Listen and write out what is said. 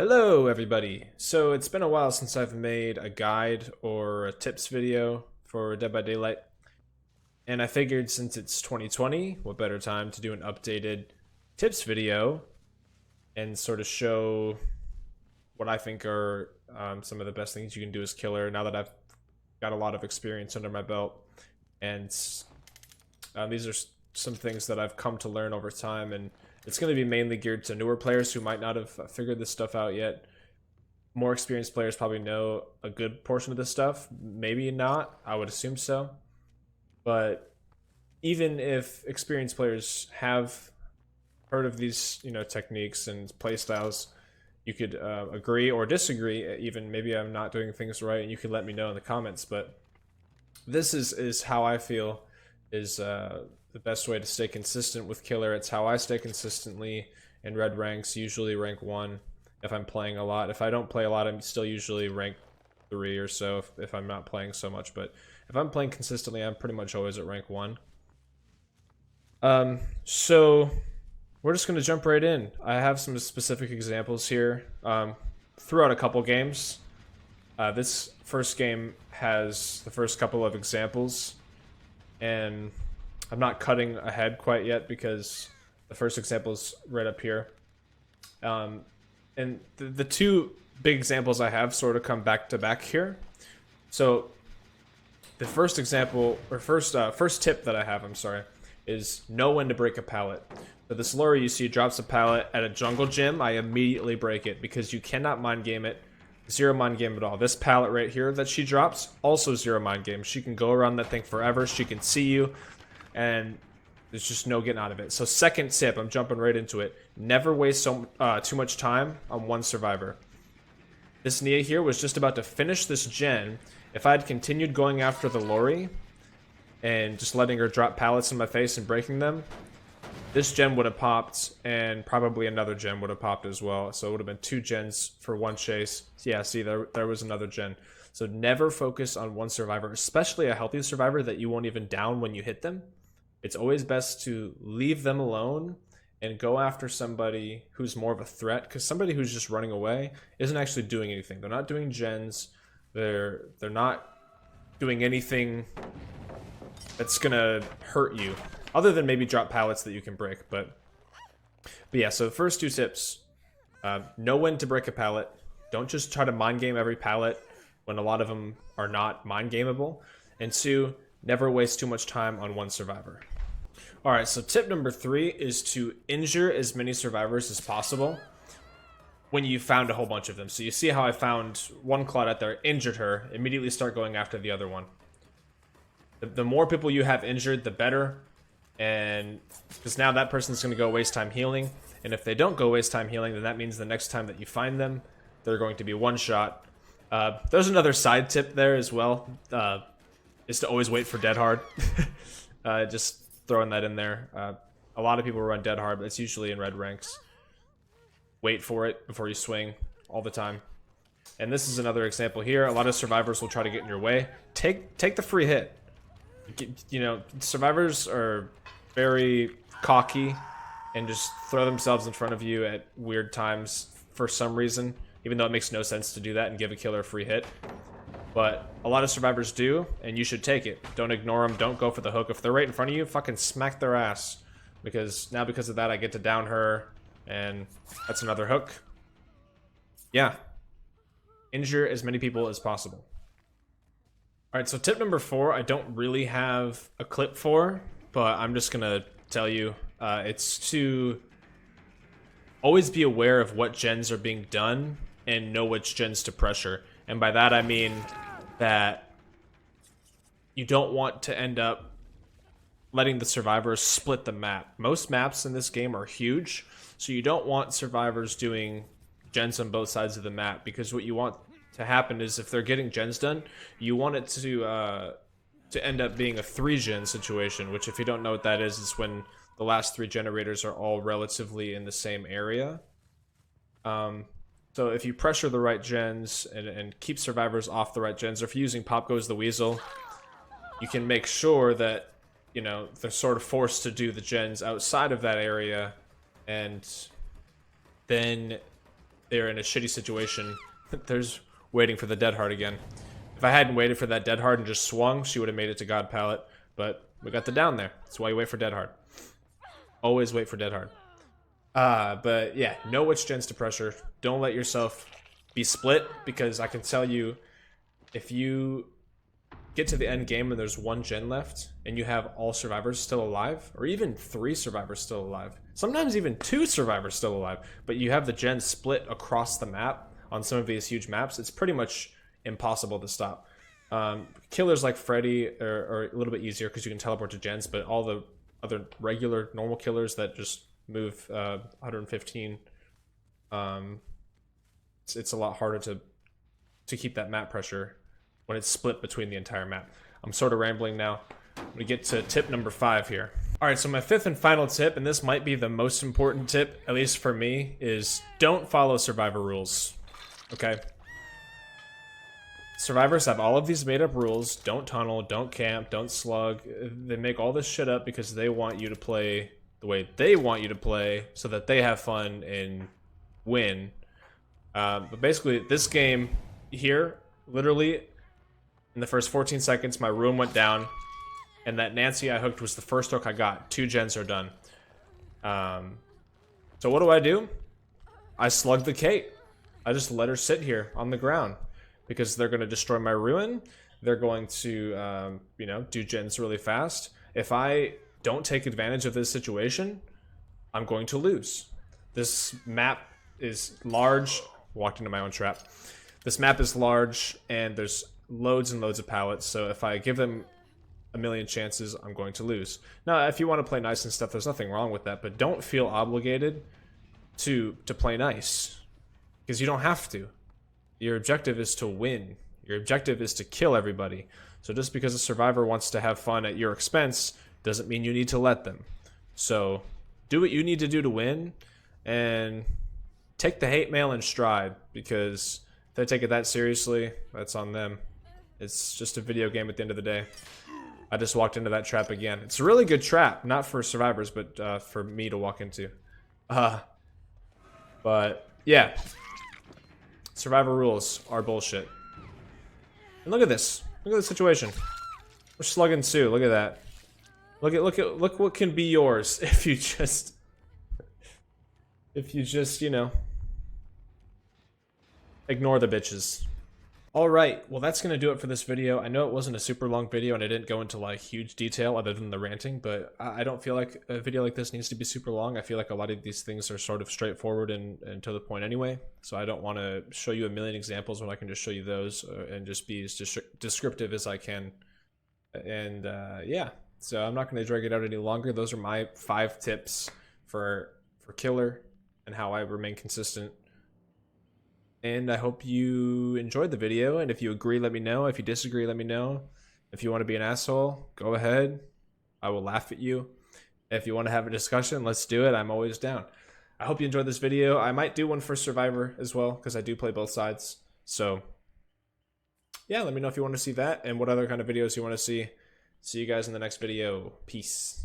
Hello everybody! So it's been a while since I've made a guide or a tips video for Dead by Daylight, and I figured since it's 2020, what better time to do an updated tips video and sort of show what I think are some of the best things you can do as killer now that I've got a lot of experience under my belt. And these are some things that I've come to learn over time, and it's going to be mainly geared to newer players who might not have figured this stuff out yet. More experienced players probably know a good portion of this stuff. Maybe not. I would assume so. But even if experienced players have heard of these, techniques and play styles, you could agree or disagree. Even maybe I'm not doing things right, and you can let me know in the comments. But this is how I feel is the best way to stay consistent with killer. It's how I stay consistently in red ranks, usually rank 1 if I'm playing a lot. If I don't play a lot, I'm still usually rank 3 or so if I'm not playing so much. But if I'm playing consistently, I'm pretty much always at rank 1. So we're just going to jump right in. I have some specific examples here throughout a couple games. This first game has the first couple of examples, and I'm not cutting ahead quite yet because the first example is right up here. And the two big examples I have sort of come back to back here. So the first example, or first tip that I have, is know when to break a pallet. So this lure you see drops a pallet at a jungle gym, I immediately break it because you cannot mind game it. Zero mind game at all. This pallet right here that she drops, also zero mind game. She can go around that thing forever. She can see you, and there's just no getting out of it. So second tip, I'm jumping right into it. Never waste too much time on one survivor. This Nia here was just about to finish this gen. If I had continued going after the Lori and just letting her drop pallets in my face and breaking them, this gen would have popped, and probably another gen would have popped as well. So it would have been 2 gens for one chase. Yeah, see, there was another gen. So never focus on one survivor, especially a healthy survivor that you won't even down when you hit them. It's always best to leave them alone and go after somebody who's more of a threat, because somebody who's just running away isn't actually doing anything. They're not doing gens. They're not doing anything that's gonna hurt you, other than maybe drop pallets that you can break. But yeah, so the first 2 tips: know when to break a pallet. Don't just try to mind game every pallet when a lot of them are not mind gameable. And 2, never waste too much time on one survivor. Alright, so tip number 3 is to injure as many survivors as possible when you found a whole bunch of them. So you see how I found one Claudette there, injured her, immediately start going after the other one. The more people you have injured, the better. And because now that person's going to go waste time healing. And if they don't go waste time healing, then that means the next time that you find them, they're going to be one shot. There's another side tip there as well, is to always wait for dead hard. Just throwing that in there. A lot of people run dead hard, but it's usually in red ranks. Wait for it before you swing all the time. And this is another example here. A lot of survivors will try to get in your way. Take the free hit. Survivors are very cocky and just throw themselves in front of you at weird times for some reason, even though it makes no sense to do that and give a killer a free hit. But a lot of survivors do, and you should take it. Don't ignore them. Don't go for the hook. If they're right in front of you, fucking smack their ass. Because of that, I get to down her, and that's another hook. Yeah. Injure as many people as possible. Alright, so tip number 4, I don't really have a clip for, but I'm just going to tell you. It's to always be aware of what gens are being done and know which gens to pressure. And by that I mean that you don't want to end up letting the survivors split the map. Most maps in this game are huge, so you don't want survivors doing gens on both sides of the map, because what you want to happen is if they're getting gens done, you want it to end up being a 3-gen situation, which if you don't know what that is when the last 3 generators are all relatively in the same area. So if you pressure the right gens and keep survivors off the right gens, or if you're using Pop Goes the Weasel, you can make sure that, they're sort of forced to do the gens outside of that area, and then they're in a shitty situation. There's waiting for the dead hard again. If I hadn't waited for that dead hard and just swung, she would have made it to God Pallet. But we got the down there. That's why you wait for dead hard. Always wait for dead hard. But yeah, know which gens to pressure. Don't let yourself be split, because I can tell you, if you get to the end game and there's one gen left and you have all survivors still alive, or even 3 survivors still alive, sometimes even 2 survivors still alive, but you have the gens split across the map on some of these huge maps, it's pretty much impossible to stop. Killers like Freddy are a little bit easier because you can teleport to gens, but all the other regular normal killers that just move 115, it's a lot harder to keep that map pressure when it's split between the entire map. I'm sort of rambling now. I'm gonna get to tip number 5 here. All right, so my 5th and final tip, and this might be the most important tip, at least for me, is don't follow survivor rules, okay? Survivors have all of these made up rules. Don't tunnel, don't camp, don't slug. They make all this shit up because they want you to play the way they want you to play so that they have fun and win. But basically, this game here, literally, in the first 14 seconds, my room went down, and that Nancy I hooked was the first hook I got. 2 gens are done. So what do? I slugged the Kate. I just let her sit here on the ground because they're going to destroy my ruin. They're going to, you know, do gens really fast. If I don't take advantage of this situation, I'm going to lose. This map is large. Walked into my own trap. This map is large, and there's loads and loads of pallets, so if I give them a million chances, I'm going to lose. Now, if you want to play nice and stuff, there's nothing wrong with that, but don't feel obligated to play nice, because you don't have to. Your objective is to win. Your objective is to kill everybody. So just because a survivor wants to have fun at your expense doesn't mean you need to let them. So do what you need to do to win, and take the hate mail in stride, because if they take it that seriously, that's on them. It's just a video game at the end of the day. I just walked into that trap again. It's a really good trap, not for survivors, but for me to walk into. But yeah, survivor rules are bullshit. And look at this. Look at the situation. We're slugging Sue. Look at that. Look what can be yours if you just, you know, ignore the bitches. Alright, well that's going to do it for this video. I know it wasn't a super long video and I didn't go into like huge detail other than the ranting, but I don't feel like a video like this needs to be super long. I feel like a lot of these things are sort of straightforward and to the point anyway, so I don't want to show you a million examples when I can just show you those and just be as descriptive as I can. And yeah, so I'm not going to drag it out any longer. Those are my 5 tips for killer and how I remain consistent. And I hope you enjoyed the video, and if you agree, let me know. If you disagree, let me know. If you want to be an asshole, go ahead. I will laugh at you. If you want to have a discussion, let's do it. I'm always down. I hope you enjoyed this video. I might do one for Survivor as well, because I do play both sides. So, yeah, let me know if you want to see that, and what other kind of videos you want to see. See you guys in the next video. Peace.